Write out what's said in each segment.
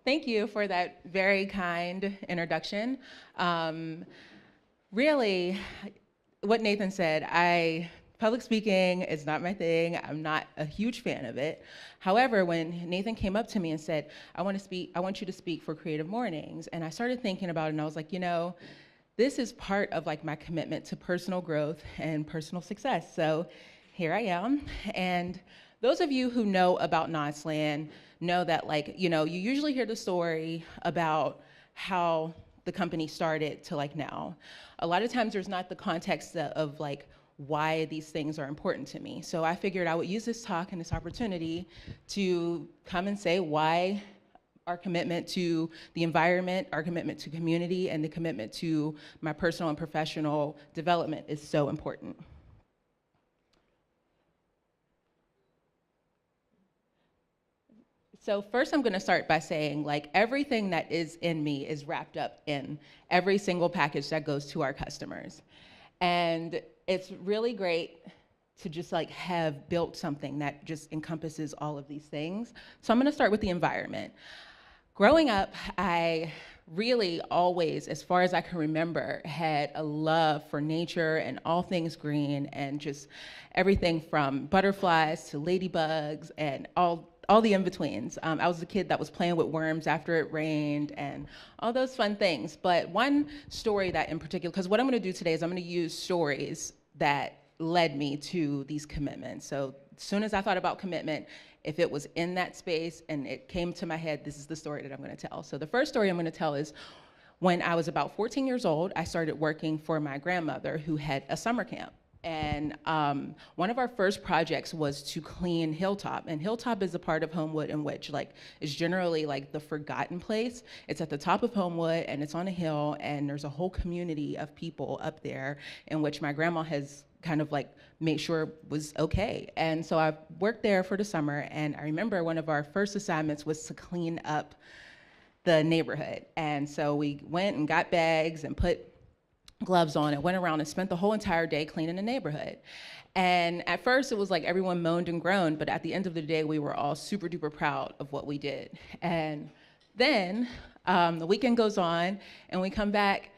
Thank you for that very kind introduction. Really, what Nathan said, public speaking is not my thing. I'm not a huge fan of it. However, when Nathan came up to me and said, I want you to speak for Creative Mornings, and I started thinking about it, and I was like, this is part of like my commitment to personal growth and personal success. So here I am. And those of you who know about Nosland know that you usually hear the story about how the company started to like now. A lot of times there's not the context of like why these things are important to me. So I figured I would use this talk and this opportunity to come and say why our commitment to the environment, our commitment to community, and the commitment to my personal and professional development is so important. So first I'm gonna start by saying like everything that is in me is wrapped up in every single package that goes to our customers. And it's really great to just like have built something that just encompasses all of these things. So I'm gonna start with the environment. Growing up, I really always, as far as I can remember, had a love for nature and all things green and just everything from butterflies to ladybugs and all the in-betweens. I was a kid that was playing with worms after it rained and all those fun things. But one story that in particular, because what I'm gonna do today is I'm gonna use stories that led me to these commitments. So as soon as I thought about commitment, if it was in that space and it came to my head, this is the story that I'm gonna tell. So the first story I'm gonna tell is when I was about 14 years old, I started working for my grandmother who had a summer camp. And one of our first projects was to clean Hilltop. And Hilltop is a part of Homewood in which like is generally like the forgotten place. It's at the top of Homewood and it's on a hill and there's a whole community of people up there in which my grandma has kind of like made sure was okay. And so I worked there for the summer and I remember one of our first assignments was to clean up the neighborhood. And so we went and got bags and put gloves on and went around and spent the whole entire day cleaning the neighborhood. And at first it was like everyone moaned and groaned, but at the end of the day, we were all super duper proud of what we did. And then the weekend goes on and we come back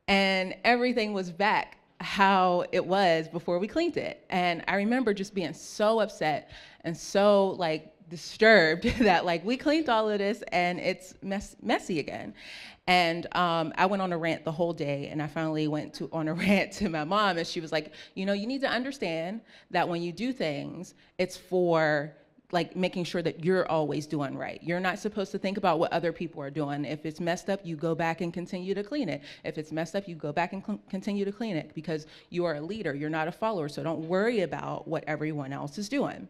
and everything was back how it was before we cleaned it. And I remember just being so upset and so like disturbed that like we cleaned all of this and it's messy again. And I went on a rant the whole day, and I finally went on a rant to my mom, and she was like, you need to understand that when you do things, it's for like making sure that you're always doing right. You're not supposed to think about what other people are doing. If it's messed up, you go back and continue to clean it. If it's messed up, you go back and continue to clean it because you are a leader, you're not a follower, so don't worry about what everyone else is doing.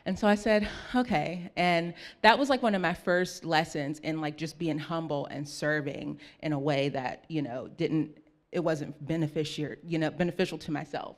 And so I said, okay. And that was like one of my first lessons in like just being humble and serving in a way that, it wasn't beneficial to myself.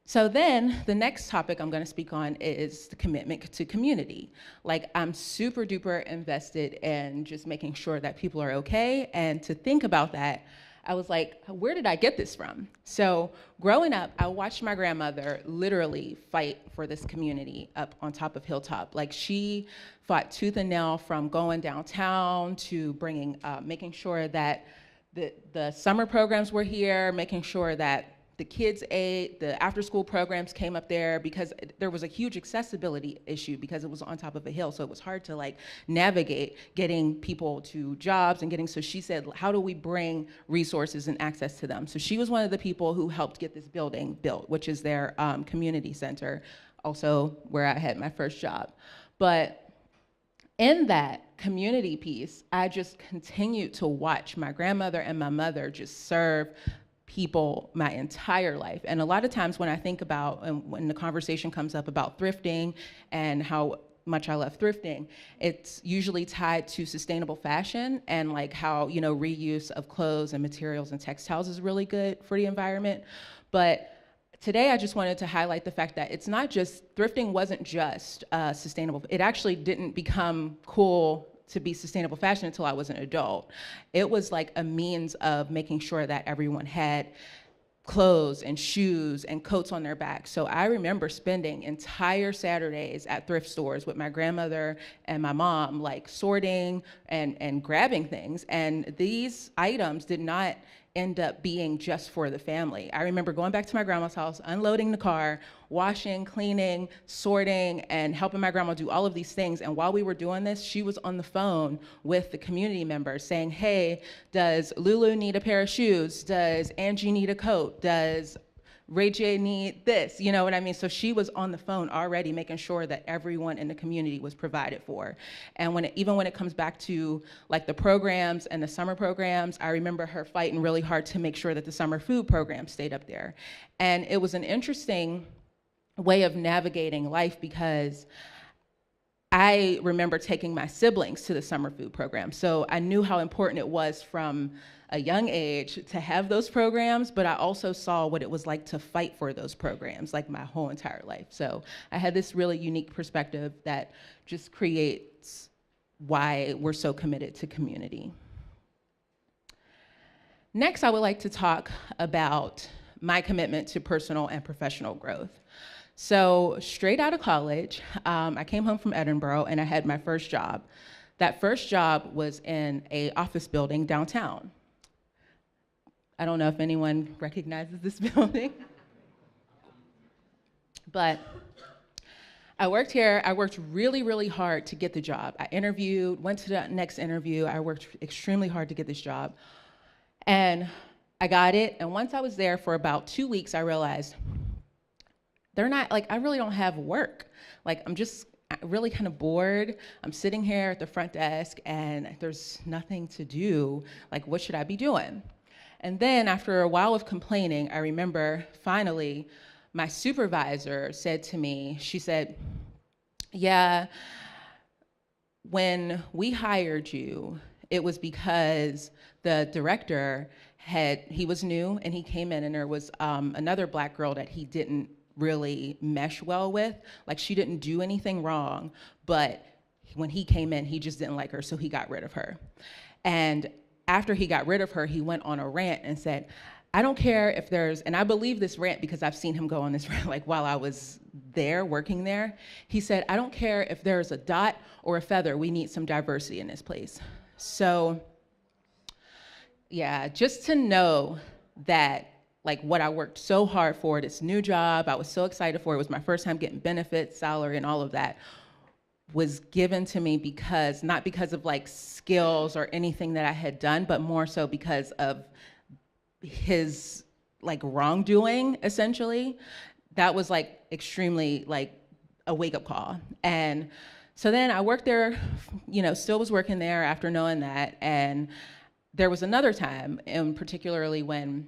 So then the next topic I'm gonna speak on is the commitment to community. Like I'm super duper invested in just making sure that people are okay. And to think about that, I was like, where did I get this from? So growing up, I watched my grandmother literally fight for this community up on top of Hilltop. Like she fought tooth and nail from going downtown to bringing, making sure that the summer programs were here, making sure that the kids ate, the after school programs came up there because there was a huge accessibility issue because it was on top of a hill. So it was hard to like navigate getting people to jobs and so she said, how do we bring resources and access to them? So she was one of the people who helped get this building built, which is their community center, also where I had my first job. But in that community piece, I just continued to watch my grandmother and my mother just serve people my entire life. And a lot of times when I think about, and when the conversation comes up about thrifting and how much I love thrifting, it's usually tied to sustainable fashion and like how, reuse of clothes and materials and textiles is really good for the environment. But today I just wanted to highlight the fact that it's not just, thrifting wasn't just sustainable. It actually didn't become cool to be sustainable fashion until I was an adult. It was like a means of making sure that everyone had clothes and shoes and coats on their back. So I remember spending entire Saturdays at thrift stores with my grandmother and my mom, like sorting and grabbing things. And these items did not end up being just for the family. I remember going back to my grandma's house, unloading the car, washing, cleaning, sorting, and helping my grandma do all of these things. And while we were doing this, she was on the phone with the community members saying, hey, does Lulu need a pair of shoes? Does Angie need a coat? Does Ray J need this? You know what I mean? So she was on the phone already making sure that everyone in the community was provided for. And even when it comes back to like the programs and the summer programs, I remember her fighting really hard to make sure that the summer food program stayed up there. And it was an interesting way of navigating life because I remember taking my siblings to the summer food program. So I knew how important it was from a young age to have those programs, but I also saw what it was like to fight for those programs like my whole entire life. So I had this really unique perspective that just creates why we're so committed to community. Next, I would like to talk about my commitment to personal and professional growth. So straight out of college, I came home from Edinburgh and I had my first job. That first job was in an office building downtown. I don't know if anyone recognizes this building, but I worked here. I worked really, really hard to get the job. I interviewed, went to the next interview. I worked extremely hard to get this job. And I got it. And once I was there for about 2 weeks, I realized they're not, like, I really don't have work. Like, I'm just really kind of bored. I'm sitting here at the front desk and there's nothing to do. Like, what should I be doing? And then after a while of complaining, I remember finally my supervisor said to me, she said, yeah, when we hired you, it was because the director he was new and he came in and there was another black girl that he didn't really mesh well with. Like, she didn't do anything wrong, but when he came in, he just didn't like her, so he got rid of her. And after he got rid of her, he went on a rant and said, I don't care if there's, and I believe this rant because I've seen him go on this rant like while I was there, working there. He said, I don't care if there's a dot or a feather, we need some diversity in this place. So yeah, just to know that like what I worked so hard for, this new job, I was so excited for, it was my first time getting benefits, salary, and all of that, was given to me because, not because of like skills or anything that I had done, but more so because of his like wrongdoing, essentially. That was like extremely like a wake-up call. And so then I worked there, you know, still was working there after knowing that. And there was another time, and particularly when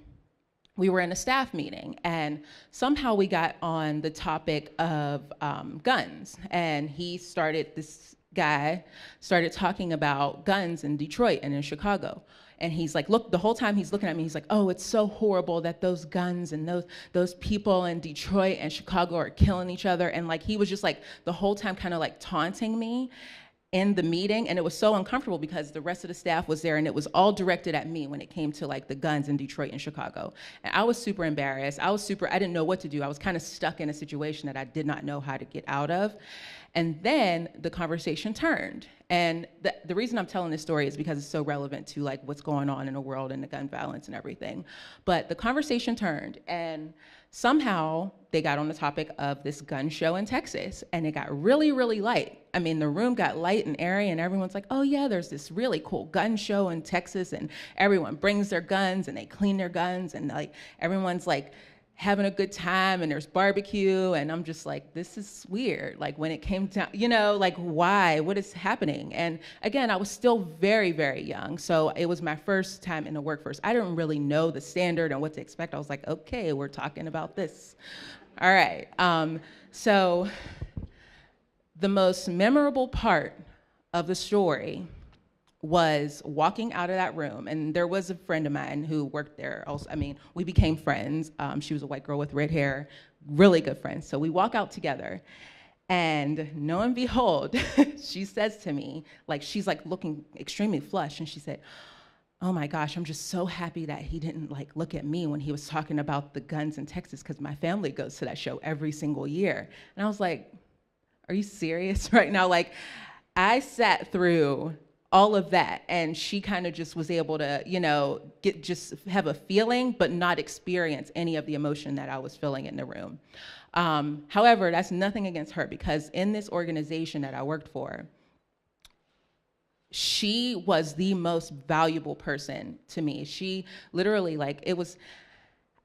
we were in a staff meeting and somehow we got on the topic of guns. And this guy started talking about guns in Detroit and in Chicago. And he's like, look, the whole time he's looking at me, he's like, oh, it's so horrible that those guns and those people in Detroit and Chicago are killing each other. And like, he was just like, the whole time kind of like taunting me in the meeting, and it was so uncomfortable because the rest of the staff was there and it was all directed at me when it came to like the guns in Detroit and Chicago. And I was super embarrassed. I didn't know what to do. I was kind of stuck in a situation that I did not know how to get out of. And then the conversation turned. And the reason I'm telling this story is because it's so relevant to like what's going on in the world and the gun violence and everything. But the conversation turned and somehow they got on the topic of this gun show in Texas, and it got really, really light. I mean, the room got light and airy, and everyone's like, oh yeah, there's this really cool gun show in Texas, and everyone brings their guns and they clean their guns, and like everyone's like having a good time, and there's barbecue, and I'm just like, this is weird. Like when it came down, you know, like why, what is happening? And again, I was still very, very young. So it was my first time in the workforce. I didn't really know the standard and what to expect. I was like, okay, we're talking about this. All right, so the most memorable part of the story was walking out of that room, and there was a friend of mine who worked there also. I mean, we became friends. She was a white girl with red hair, really good friends. So we walk out together, and lo and behold, she says to me, like she's like looking extremely flushed, and she said, oh my gosh, I'm just so happy that he didn't like look at me when he was talking about the guns in Texas, because my family goes to that show every single year. And I was like, are you serious right now? Like, I sat through all of that, and she kind of just was able to, just have a feeling, but not experience any of the emotion that I was feeling in the room. However, that's nothing against her, because in this organization that I worked for, she was the most valuable person to me. She literally,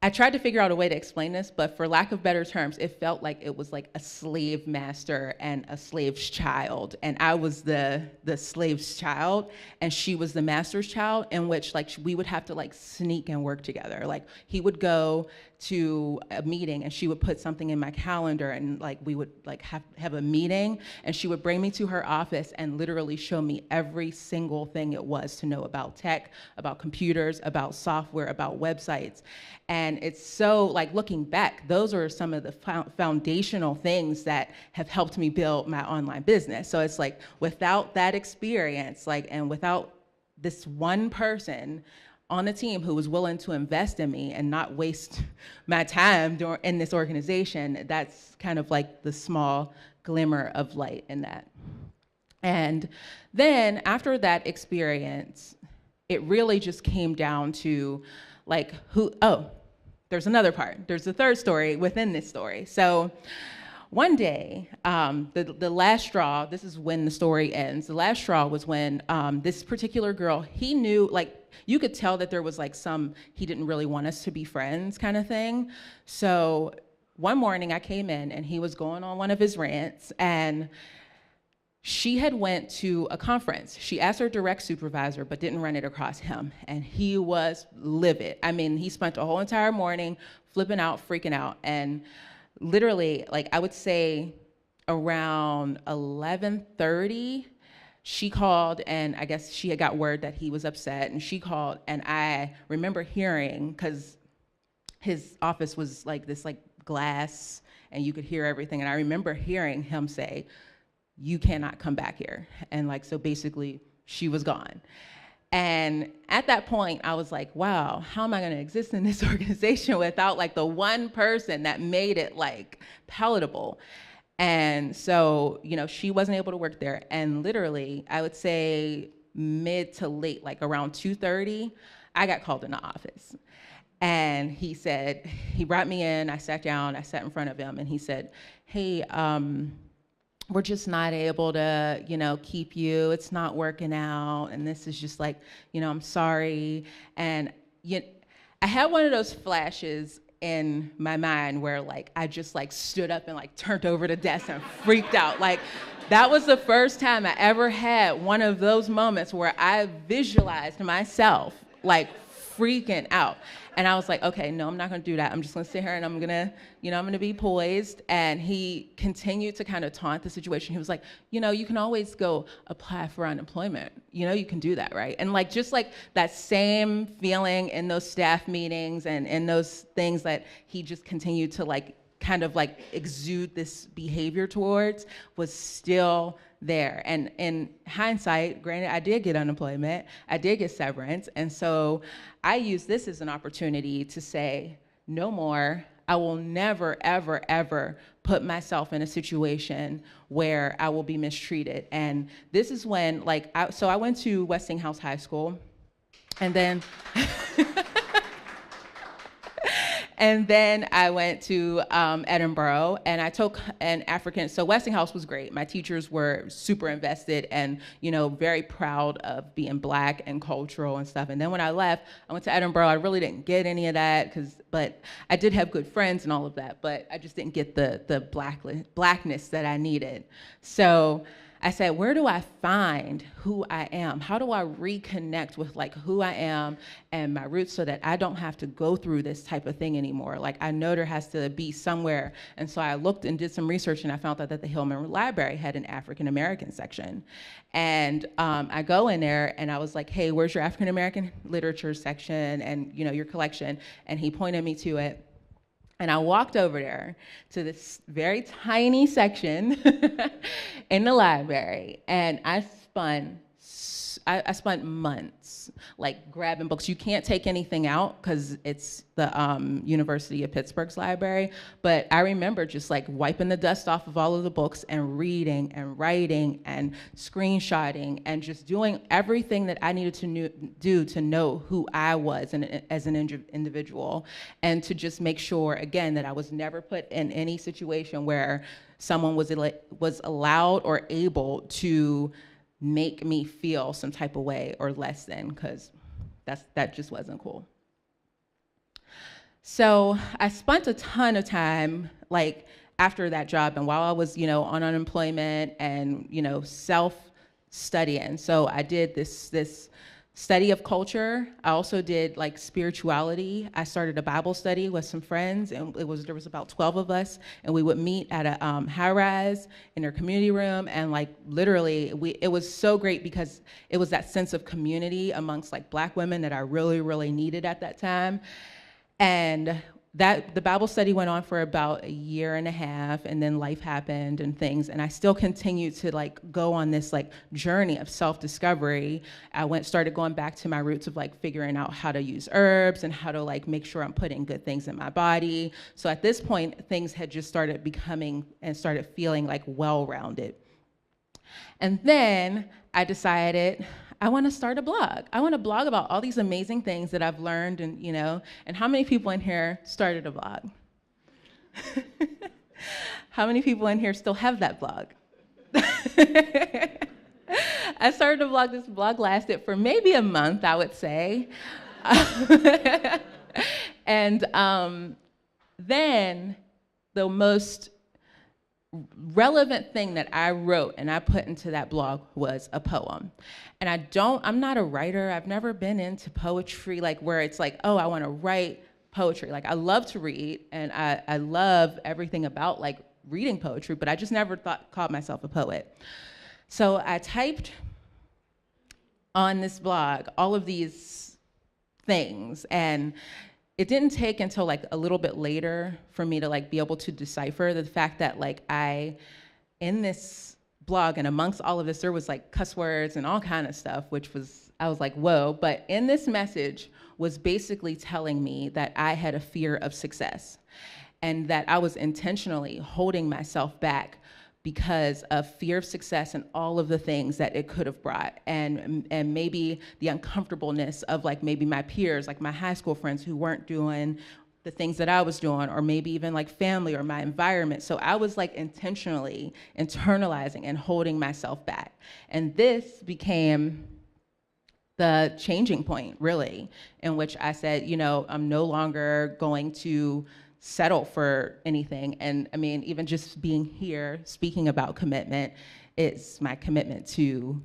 I tried to figure out a way to explain this, but for lack of better terms, it felt like it was like a slave master and a slave's child. And I was the slave's child, and she was the master's child, in which we would have to sneak and work together. Like, he would go to a meeting and she would put something in my calendar, and we would have a meeting, and she would bring me to her office and literally show me every single thing it was to know about tech, about computers, about software, about websites. And it's so, looking back, those are some of the foundational things that have helped me build my online business. So it's without that experience, and without this one person on the team who was willing to invest in me and not waste my time in this organization, that's kind of the small glimmer of light in that. And then after that experience, it really just came down to there's another part. There's a third story within this story. So one day, the last straw, this is when the story ends. The last straw was when this particular girl, he knew, you could tell that there was he didn't really want us to be friends kind of thing. So one morning I came in and he was going on one of his rants, and she had went to a conference. She asked her direct supervisor, but didn't run it across him. And he was livid. I mean, he spent the whole entire morning flipping out, freaking out. And literally, I would say around 11:30, she called, and I guess she had got word that he was upset, and she called, and I remember hearing, because his office was this glass, and you could hear everything, and I remember hearing him say, "You cannot come back here." And so basically she was gone. And at that point I was like, wow, how am I going to exist in this organization without the one person that made it palatable? And so, she wasn't able to work there. And literally, I would say mid to late, around 2:30, I got called in the office. And he said, he brought me in, I sat down, I sat in front of him, and he said, "Hey, we're just not able to, keep you. It's not working out. And this is just I'm sorry." And I had one of those flashes in my mind where I just stood up and turned over the desk and freaked out. That was the first time I ever had one of those moments where I visualized myself freaking out. And I was like, okay, no, I'm not gonna do that. I'm just gonna sit here and I'm gonna be poised. And he continued to kind of taunt the situation. He was like, you can always go apply for unemployment. You can do that, right? And just that same feeling in those staff meetings and in those things that he just continued to kind of exude this behavior towards was still there. And in hindsight, granted, I did get unemployment, I did get severance, and so I use this as an opportunity to say, no more. I will never, ever, ever put myself in a situation where I will be mistreated. And this is when, so I went to Westinghouse High School, and then and then I went to Edinburgh, and I took an African, so Westinghouse was great. My teachers were super invested and, very proud of being Black and cultural and stuff. And then when I left, I went to Edinburgh. I really didn't get any of that, but I did have good friends and all of that, but I just didn't get the Blackness that I needed. So I said, where do I find who I am? How do I reconnect with who I am and my roots so that I don't have to go through this type of thing anymore? I know there has to be somewhere. And so I looked and did some research, and I found out that the Hillman Library had an African American section. And I go in there and I was like, hey, where's your African American literature section and your collection? And he pointed me to it. And I walked over there to this very tiny section in the library, and I spun I spent months like grabbing books. You can't take anything out because it's the University of Pittsburgh's library. But I remember just like wiping the dust off of all of the books and reading and writing and screenshotting and just doing everything that I needed to do to know who I was as an individual, and to just make sure, again, that I was never put in any situation where someone was allowed or able to make me feel some type of way or less than, because that just wasn't cool. So I spent a ton of time like after that job, and while I was, on unemployment and, self-studying. So I did this study of culture. I also did like spirituality. I started a Bible study with some friends, and there was about 12 of us, and we would meet at a high-rise in our community room, and like literally it was so great because it was that sense of community amongst like Black women that I really, really needed at that time. And the Bible study went on for about a year and a half, and then life happened and things, and I still continued to like go on this like journey of self-discovery. I started going back to my roots of like figuring out how to use herbs and how to like make sure I'm putting good things in my body. So at this point, things had just started becoming and started feeling like well-rounded. And then I decided I want to start a blog. I want to blog about all these amazing things that I've learned, and and how many people in here started a blog? How many people in here still have that blog? I started a blog. This blog lasted for maybe a month, I would say. And then the most relevant thing that I wrote and I put into that blog was a poem. And I'm not a writer. I've never been into poetry, like where it's like, oh, I want to write poetry. Like I love to read, and I love everything about like reading poetry, but I just never called myself a poet. So I typed on this blog all of these things, and it didn't take until like a little bit later for me to like be able to decipher the fact that like in this blog and amongst all of this, there was like cuss words and all kind of stuff, I was like, whoa. But in this message was basically telling me that I had a fear of success, and that I was intentionally holding myself back because of fear of success and all of the things that it could have brought, and maybe the uncomfortableness of like maybe my peers, like my high school friends who weren't doing the things that I was doing, or maybe even like family or my environment. So I was like intentionally internalizing and holding myself back. And this became the changing point, really, in which I said, I'm no longer going to settle for anything. And I mean, even just being here speaking about commitment, it's my commitment to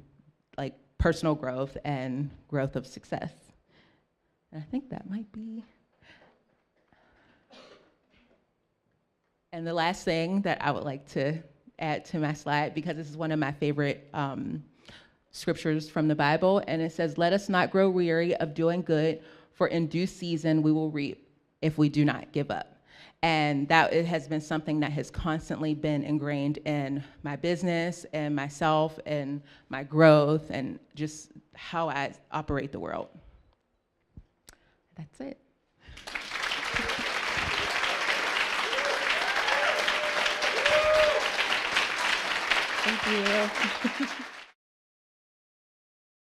like personal growth and growth of success. And I think that might be. And the last thing that I would like to add to my slide, because this is one of my favorite scriptures from the Bible, and it says, "Let us not grow weary of doing good, for in due season we will reap if we do not give up." And that it has been something that has constantly been ingrained in my business and myself and my growth and just how I operate the world. That's it. Thank you.